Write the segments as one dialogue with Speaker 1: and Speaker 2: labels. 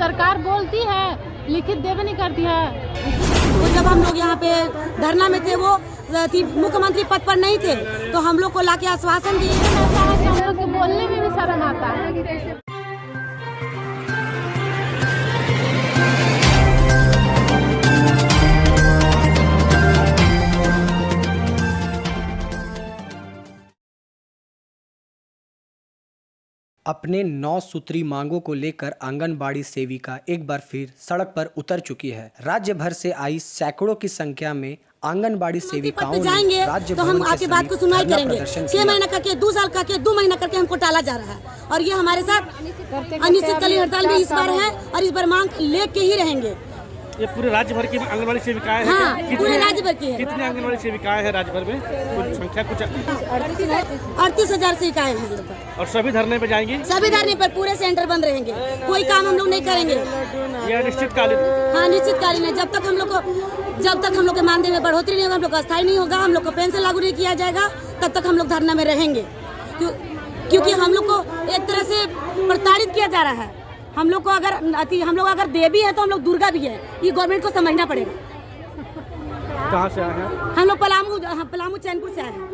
Speaker 1: सरकार बोलती है, लिखित देवे नहीं करती है।
Speaker 2: तो जब हम लोग यहाँ पे धरना में थे, वो मुख्यमंत्री पद पर नहीं थे, तो हम लोग को लाके आश्वासन दिए।
Speaker 1: हम लोग के बोलने में भी शर्म आता है।
Speaker 3: अपने 9 सूत्री मांगों को लेकर आंगनबाड़ी सेविका एक बार फिर सड़क पर उतर चुकी है। राज्य भर से आई सैकड़ों की संख्या में आंगनबाड़ी सेविकाओं
Speaker 2: जाएंगे
Speaker 3: राज्य
Speaker 2: तो हम आपकी बात को सुनवाई करेंगे। 6 महीना करके 2 साल करके 2 महीना करके हमको टाला जा रहा है, और ये हमारे साथ अनिश्चितकालीन हड़ताल भी इस बार है, और इस बार मांग लेके ही रहेंगे।
Speaker 4: ये पूरे राज्य भर की आंगनबाड़ी सेविकाएं हैं?
Speaker 2: हाँ, पूरे राज्य भर की है।
Speaker 4: कितनी आंगनबाड़ी सेविकाएं हैं राज्य भर में? कुछ संख्या कुछ
Speaker 2: 38,000 सेविकाएं हैं।
Speaker 4: और सभी धरने पे जाएंगी?
Speaker 2: सभी धरने पर पूरे सेंटर बंद रहेंगे, कोई काम हम लोग नहीं करेंगे।
Speaker 4: ये अनिश्चितकालीन?
Speaker 2: हाँ, निश्चितकालीन है। जब तक हम लोग के मानदेय में बढ़ोतरी नहीं होगा, हम लोग का अस्थायी नहीं होगा, हम लोग को पेंशन लागू नहीं किया जाएगा, तब तक हम लोग धरना में रहेंगे। क्योंकि हम लोग को एक तरह से प्रताड़ित किया जा रहा है। हम लोग अगर देवी है तो हम लोग दुर्गा भी है, ये गवर्नमेंट को समझना पड़ेगा।
Speaker 4: कहाँ से आए हैं?
Speaker 2: हम लोग पलामू चैनपुर से आए हैं।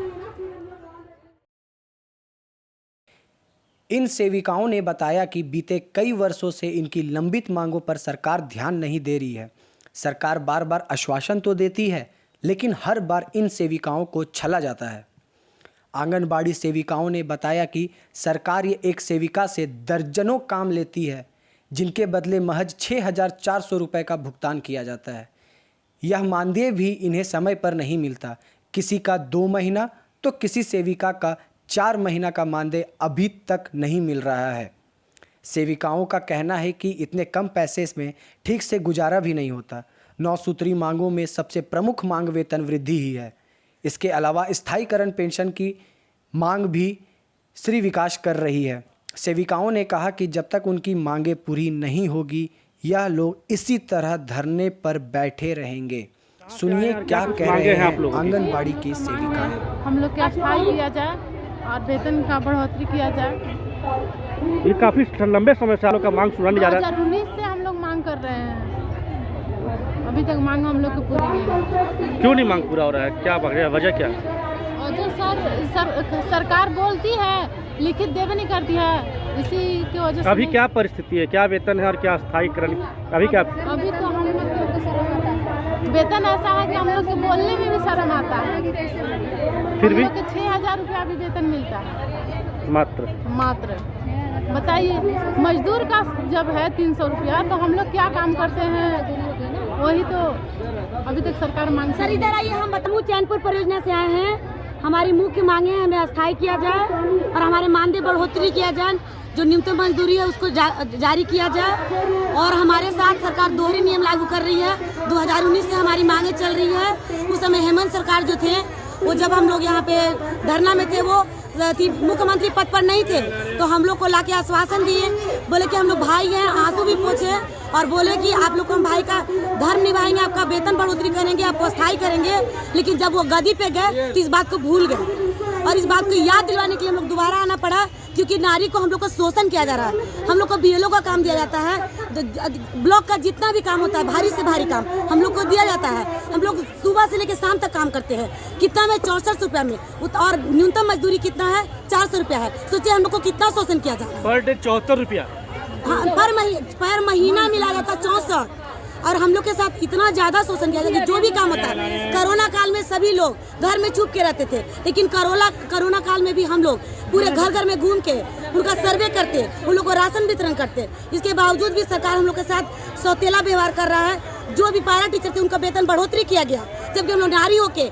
Speaker 3: इन सेविकाओं ने बताया कि बीते कई वर्षों से इनकी लंबित मांगों पर सरकार ध्यान नहीं दे रही है। सरकार बार बार आश्वासन तो देती है, लेकिन हर बार इन सेविकाओं को छला जाता है। आंगनबाड़ी सेविकाओं ने बताया कि सरकार ये एक सेविका से दर्जनों काम लेती है, जिनके बदले महज 6,400 रुपये का भुगतान किया जाता है। यह मानदेय भी इन्हें समय पर नहीं मिलता। किसी का 2 महीना तो किसी सेविका का 4 महीना का मानदेय अभी तक नहीं मिल रहा है। सेविकाओं का कहना है कि इतने कम पैसे में ठीक से गुजारा भी नहीं होता। 9 सूत्री मांगों में सबसे प्रमुख मांग वेतन वृद्धि ही है। इसके अलावा स्थायीकरण पेंशन की मांग भी श्री विकास कर रही है। सेविकाओं ने कहा कि जब तक उनकी मांगें पूरी नहीं होगी, यह लोग इसी तरह धरने पर बैठे रहेंगे। सुनिए क्या कह रहे हैं आंगनबाड़ी की सेविकाएं।
Speaker 1: हम लोग क्या अस्थायी किया जाए और वेतन का बढ़ोतरी किया जाए।
Speaker 4: ये काफी लंबे समय से आप लोग का मांग सुना नहीं जा रहा है।
Speaker 1: 2019 से हम लोग मांग कर रहे हैं, अभी तक मांग हम लोग को पूरी नहीं है।
Speaker 4: क्यों नहीं मांग पूरा हो रहा है? क्या वजह क्या?
Speaker 1: और जो सरकार बोलती है, लिखित देवे नहीं करती है, इसी की वजह से।
Speaker 4: अभी क्या परिस्थिति है? क्या वेतन है और क्या स्थायीकरण? अभी क्या?
Speaker 1: अभी तो हम लोग को शर्म आता है। वेतन ऐसा है कि हम लोग के बोलने में भी शर्म आता है। फिर भी 6,000 रुपया भी वेतन मिलता है मात्र। बताइए, मजदूर का जब है 300 रुपया, तो हम लोग क्या काम करते हैं? वही तो अभी तक सरकार मांग।
Speaker 2: सर इधर आइए, हम पलामू चैनपुर परियोजना से आए हैं। हमारी मुख्य मांगे हैं, हमें अस्थायी किया जाए और हमारे मानदेय बढ़ोतरी किया जाए, जो न्यूनतम मजदूरी है उसको जारी किया जाए। और हमारे साथ सरकार दोहरी नियम लागू कर रही है। 2019 से हमारी मांगे चल रही है। उस समय हेमंत सरकार जो थे, वो जब हम लोग यहाँ पे धरना में थे, वो मुख्यमंत्री पद पर नहीं थे, तो हम लोग को लाके आश्वासन दिए। बोले कि हम लोग भाई हैं, आंसू भी पोंछे, और बोले कि आप लोग को हम भाई का धर्म निभाएंगे, आपका वेतन बढ़ोतरी करेंगे, आपको अस्थायी करेंगे। लेकिन जब वो गद्दी पे गए तो इस बात को भूल गए, और इस बात को याद दिलवाने के लिए हम लोग दोबारा आना पड़ा, क्योंकि नारी को हम लोग को शोषण किया जा रहा है। हम लोग को BLO का काम दिया जाता है, ब्लॉक का जितना भी काम होता है, भारी से भारी काम हम लोग को दिया जाता है। हम लोग सुबह से लेकर शाम तक काम करते हैं। कितना में? 64 रुपया में, और न्यूनतम मजदूरी कितना है? 400 रुपया है। सोचिए हम लोग को कितना शोषण किया जा रहा है।
Speaker 4: पर डे 74 रुपया?
Speaker 2: हाँ, पर महीना मिला जाता 64। और हम लोग के साथ इतना ज्यादा शोषण किया जाता है। जो भी काम होता है, कोरोना काल में सभी लोग घर में छुप के रहते थे, लेकिन कोरोना काल में भी हम लोग पूरे घर में घूम के उनका सर्वे करते, उन लोग को राशन वितरण करते। इसके बावजूद भी सरकार हम लोग के साथ सौतेला व्यवहार कर रहा है। जो भी पैरा टीचर थे, उनका वेतन बढ़ोतरी किया गया, जबकि हम लोग नारी होके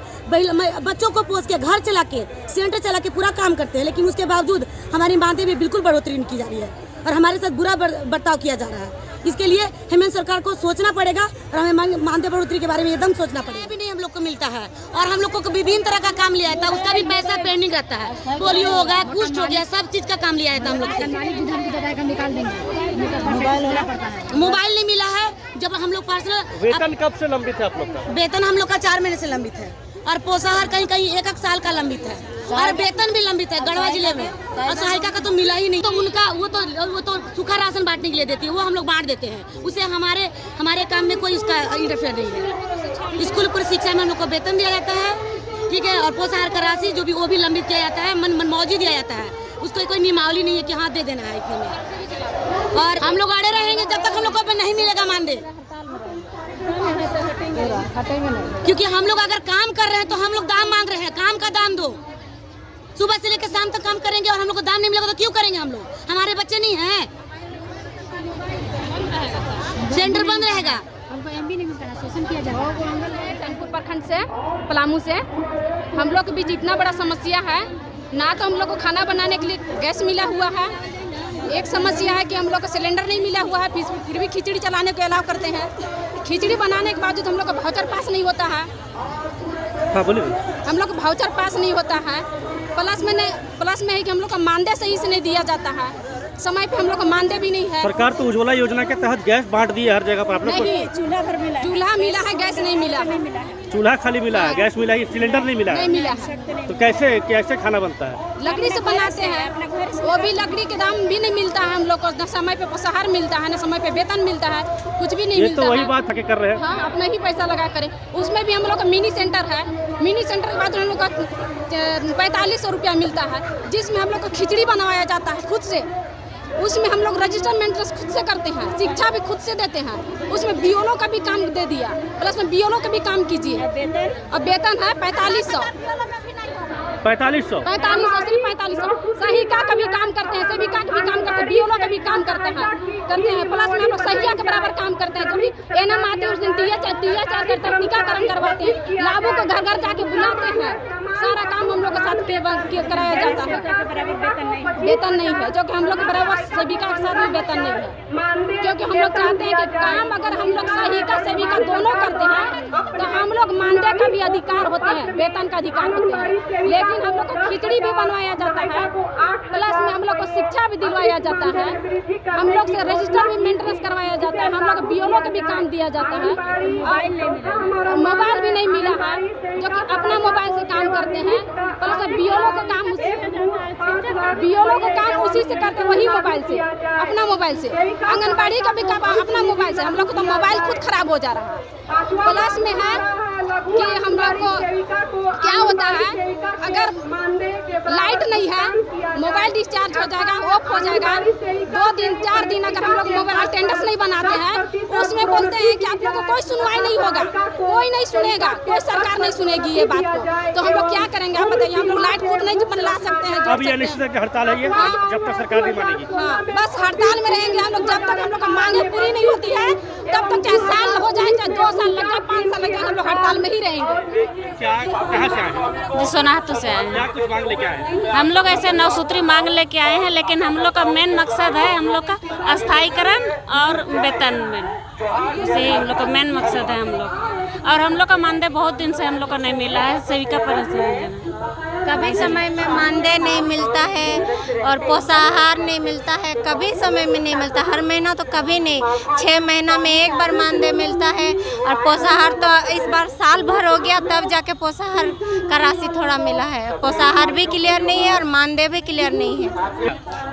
Speaker 2: बच्चों को पोस के, घर चला के, सेंटर चला के पूरा काम करते हैं, लेकिन उसके बावजूद हमारी मानदेय में बिल्कुल बढ़ोतरी नहीं की जा रही है और हमारे साथ बुरा बर्ताव किया जा रहा है। इसके लिए हेमंत सरकार को सोचना पड़ेगा और हमें मानदेय बढ़ोतरी के बारे में एकदम सोचना पड़ेगा। भी नहीं हम लोग को मिलता है, और हम लोग को विभिन्न तरह का काम लिया था, उसका भी पैसा पेंडिंग रहता है। पोलियो हो गया, कुष्ठ हो गया, सब चीज का काम लिया था हम लोग से। मोबाइल नहीं मिला है। जब हम लोग पर्सनल
Speaker 4: वेतन कब से लंबित है आप लोग का?
Speaker 2: वेतन हम लोग का 4 महीने से लंबित है, और पोषाहार कहीं 1 साल का लंबित है। और वेतन भी लंबित है गढ़वा जिले में, और सहायिका का तो मिला ही नहीं। तो उनका वो तो सूखा राशन बांटने के लिए देती है, वो हम लोग बांट देते हैं, उसे हमारे काम में कोई उसका इंटरफेयर नहीं है। स्कूल पर शिक्षा में हम लोग को वेतन दिया जाता है, ठीक है, और पोषाहार का राशि जो भी वो भी लंबित किया जाता है, मनमौजी दिया जाता है, उसको कोई नियमावली नहीं है कि हाँ दे देना है इतने में। और हम लोग अड़े रहेंगे जब तक हम लोग को नहीं मिलेगा मानदेय, क्योंकि हम लोग अगर काम कर रहे हैं तो हम लोग दाम मांग रहे हैं, काम का दाम दो। सुबह से लेकर शाम तक काम करेंगे और हम लोग को दाम नहीं मिलेगा तो क्यों करेंगे हम लोग? हमारे बच्चे नहीं हैं, सेंटर बंद रहेगा।
Speaker 5: हमको एमबी नहीं मिलता, शोषण किया जाता है। कानपुर प्रखंड से, पलामू से हम लोग के बीच इतना बड़ा समस्या है, ना तो हम लोग को खाना बनाने के लिए गैस मिला हुआ है, एक समस्या है कि हम लोग को सिलेंडर नहीं मिला हुआ है, फिर भी खिचड़ी चलाने को अलाउ करते हैं। खिचड़ी बनाने के बावजूद हम लोग का वाउचर पास नहीं होता है।
Speaker 4: हाँ बोलिए।
Speaker 5: हम लोग को वाउचर पास नहीं होता है, प्लस में है कि हम लोग का मानदेय सही से नहीं दिया जाता है, समय पे हम लोग का मानदेय भी नहीं है।
Speaker 4: सरकार तो उज्ज्वला योजना के तहत गैस बांट दी है हर जगह पर, आप लोग
Speaker 5: नहीं, चूल्हा मिला है, गैस नहीं मिला है।
Speaker 4: चूल्हा खाली मिला है, गैस मिला है, सिलेंडर नहीं मिला है।
Speaker 5: नहीं मिला है।
Speaker 4: तो कैसे खाना बनता है?
Speaker 5: लकड़ी से बनाते हैं, वो भी लकड़ी के दाम भी नहीं मिलता है हम लोग को, न समय पे पोषाहार मिलता है, न समय पे वेतन मिलता है, कुछ भी नहीं मिलता है।
Speaker 4: तो वही बात कर रहे हैं।
Speaker 5: हाँ, अपना ही पैसा लगा करें। उसमें भी हम लोग का मिनी सेंटर है, मिनी सेंटर के बाद हम लोग का 4500 रुपया मिलता है, जिसमें हम लोग को खिचड़ी बनवाया जाता है खुद से। उसमें हम लोग रजिस्टर मेंटेनेंस खुद से करते हैं, शिक्षा भी खुद से देते हैं, उसमें बीओलो का भी काम दे दिया, प्लस में बीओलो का भी काम कीजिए। अब वेतन है 4500 सिर्फ 4500। सहिका का भी काम करते हैं, सेविका का भी काम करते हैं, बीओलो का भी काम करते हैं, प्लस में हम लोग सहिया के बराबर काम करते हैं। जो भी एनएम आते हैं उस दिन टीएचआर करते हैं, टीकाकरण करवाते हैं, लाभों को घर घर जाके बुलाते हैं, सारा काम हम लोग के साथ कराया जाता है। वेतन नहीं है, जो कि हम लोग बराबर सेविका के साथ में वेतन नहीं है, क्योंकि हम लोग चाहते हैं कि काम अगर हम लोग सहिका सेविका दोनों करते हैं तो हम लोग मानदेय का भी अधिकार होते हैं, वेतन का अधिकार होते हैं। लेकिन हम लोग को खिचड़ी भी बनवाया जाता है, प्लस में हम लोग को शिक्षा भी दिलवाया जाता है, हम लोग से रजिस्टर भी मेंटेनेंस करवाया जाता है, हम लोग को बीओलो का भी काम दिया जाता है, और मोबाइल भी नहीं मिला है, जो कि अपना मोबाइल से काम करते हैं, प्लस बीओलो का काम उसी से करते हैं, वही मोबाइल से, अपना मोबाइल से। आंगनबाड़ी का भी काम अपना मोबाइल से। हम लोग को तो मोबाइल खुद खराब हो जा रहा है। प्लस में है कि हम लोग को क्या होता है, अगर लाइट नहीं है, मोबाइल डिस्चार्ज हो जाएगा, ऑफ हो जाएगा, 2 दिन 4 दिन अगर हम लोग मोबाइल अटेंडेंस नहीं बनाते हैं, उसमें बोलते हैं कि आप लोग को कोई सुनवाई नहीं होगा, कोई नहीं सुनेगा, कोई सरकार नहीं सुनेगी ये बात को। तो हम लोग क्या करेंगे आप बताइए? हम लोग लाइट खुद नहीं बनवा सकते हैं।
Speaker 4: अब ये निश्चित हड़ताल है ये, जब तक सरकार नहीं मानेगी।
Speaker 5: हाँ, बस हड़ताल में रहेंगे हम लोग जब तक हम लोग की मांगे पूरी नहीं होती है, तब तक चाहे साल हो जाए, चाहे 2 साल लग जाए, 5 साल लग जाए, हम लोग हड़ताल में ही रहेंगे।
Speaker 4: क्या कहाँ से आए हैं?
Speaker 6: सोनाहतू से आए हैं।
Speaker 4: क्या कुछ मांग लेके आए हैं?
Speaker 6: हम लोग ऐसे 9 सूत्री मांग लेके आए हैं, लेकिन हम लोग का मेन मकसद है हम लोग का स्थायीकरण और वेतन में, इसे हम लोग का मेन मकसद है हम लोग का। और हम लोग का मानदेय बहुत दिन से हम लोग का नहीं मिला है, सेविका पर
Speaker 7: कभी समय में मानदेय नहीं मिलता है और पोषाहार नहीं मिलता है, कभी समय में नहीं मिलता, हर महीना तो कभी नहीं, 6 महीना में एक बार मानदेय मिलता है। और पोषाहार तो इस बार साल भर हो गया तब जाके पोषाहार का राशि थोड़ा मिला है। पोषाहार भी क्लियर नहीं है और मानदेय भी क्लियर नहीं है,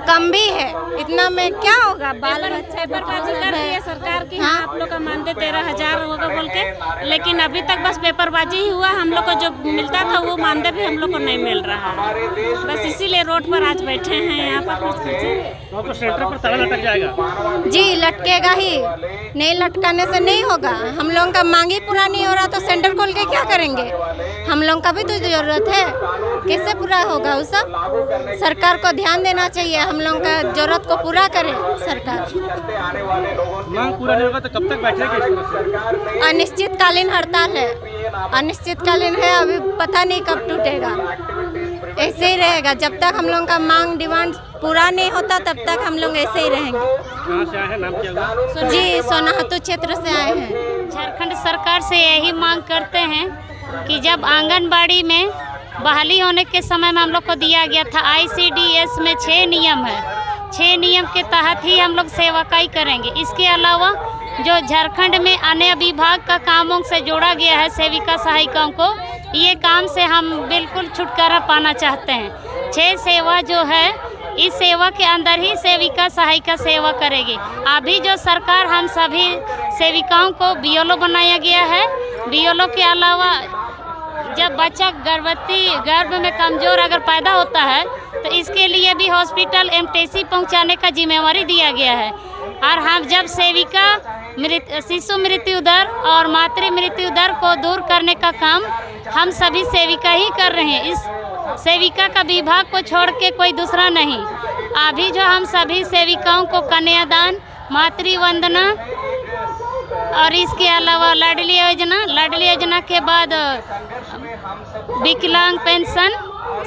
Speaker 7: कम भी है। इतना में क्या होगा? बाल बच्चे
Speaker 6: पेपरबाजी कर दी है सरकार की। हाँ, आप लोग का मानदेय 13,000 होगा बोल के, लेकिन अभी तक बस पेपरबाजी ही हुआ। हम लोग को जो मिलता था वो मानदेय भी हम लोग को नहीं मिल रहा है, बस इसीलिए रोड पर आज बैठे हैं यहाँ पर।
Speaker 4: तो सेंटर पर ताला लटक जाएगा?
Speaker 7: जी लटकेगा ही, नहीं लटकाने से नहीं होगा। हम लोगों का मांग ही पूरा नहीं हो रहा तो सेंटर खोल के क्या करेंगे? हम लोगों का भी तो जरूरत है, कैसे पूरा होगा वो सब? सरकार को ध्यान देना चाहिए, हम लोगों का जरूरत को पूरा करे सरकार।
Speaker 4: मांग पूरा नहीं होगा तो कब तक बैठेंगे?
Speaker 7: अनिश्चितकालीन हड़ताल है, अनिश्चितकालीन है, अभी पता नहीं कब टूटेगा। ऐसे ही रहेगा जब तक हम लोगों का मांग डिमांड पूरा नहीं होता, तब तक हम लोग ऐसे ही रहेंगे।
Speaker 4: कहाँ से आए हैं? नाम क्या हुआ?
Speaker 7: जी सोनाहतू क्षेत्र से आए हैं।
Speaker 6: झारखंड सरकार से यही मांग करते हैं कि जब आंगनबाड़ी में बहाली होने के समय में हम लोग को दिया गया था, ICDS में 6 नियम है, 6 नियम के तहत ही हम लोग सेवाकाई करेंगे। इसके अलावा जो झारखंड में अन्य विभाग का कामों से जोड़ा गया है सेविका सहायिकाओं को, ये काम से हम बिल्कुल छुटकारा पाना चाहते हैं। 6 सेवा जो है, इस सेवा के अंदर ही सेविका सहायिका सेवा करेगी। अभी जो सरकार हम सभी सेविकाओं को BLO बनाया गया है। BLO के अलावा जब बच्चा गर्भ में कमज़ोर अगर पैदा होता है तो इसके लिए भी हॉस्पिटल MTC पहुंचाने का जिम्मेवारी दिया गया है। और हम जब सेविका शिशु मृत्यु दर और मातृ मृत्यु दर को दूर करने का काम हम सभी सेविका ही कर रहे हैं। इस सेविका का विभाग को छोड़ के कोई दूसरा नहीं। अभी जो हम सभी सेविकाओं को कन्यादान, मातृ वंदना और इसके अलावा लाडली योजना के बाद विकलांग पेंशन,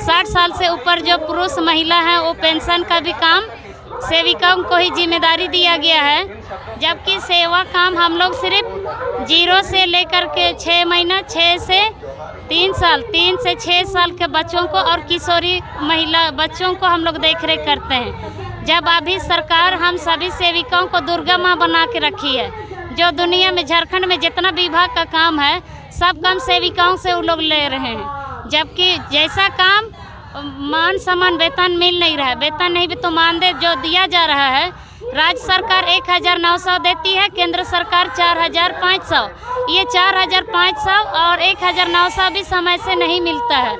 Speaker 6: 60 साल से ऊपर जो पुरुष महिला हैं वो पेंशन का भी काम सेविकाओं को ही जिम्मेदारी दिया गया है। जबकि सेवा काम हम लोग सिर्फ 0 से लेकर के 6 महीना, 6 से 3 साल, 3 से 6 साल के बच्चों को और किशोरी महिला बच्चों को हम लोग देख रेख करते हैं। जब अभी सरकार हम सभी सेविकाओं को दुर्गा माँ बना के रखी है। जो दुनिया में झारखंड में जितना विभाग का काम है सब काम सेविकाओं से वो लोग ले रहे हैं। जबकि जैसा काम मान सम्मान वेतन मिल नहीं रहा है। वेतन नहीं भी तो मानदेय जो दिया जा रहा है, राज्य सरकार 1900 देती है, केंद्र सरकार 4500। ये 4500 और 1900 भी समय से नहीं मिलता है।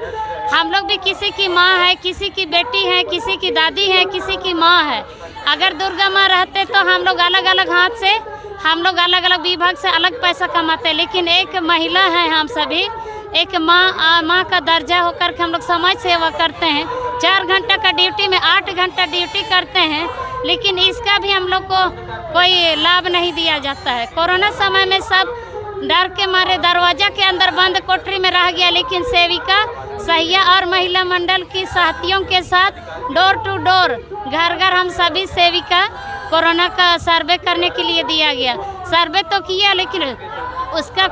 Speaker 6: हम लोग भी किसी की माँ है, किसी की बेटी है, किसी की दादी है, किसी की माँ है। अगर दुर्गा माँ रहते तो हम लोग अलग अलग हाथ से, हम लोग अलग अलग विभाग से अलग पैसा कमाते। लेकिन एक महिला है, हम सभी एक माँ का दर्जा होकर के हम लोग समाज सेवा करते हैं। 4 घंटा का ड्यूटी में 8 घंटा ड्यूटी करते हैं, लेकिन इसका भी हम लोग को कोई लाभ नहीं दिया जाता है। कोरोना समय में सब डर के मारे दरवाजा के अंदर बंद कोठरी में रह गया, लेकिन सेविका सहिया और महिला मंडल की साथियों के साथ डोर टू डोर, घर घर हम सभी सेविका कोरोना का सर्वे करने के लिए दिया गया। सर्वे तो किया लेकिन उसका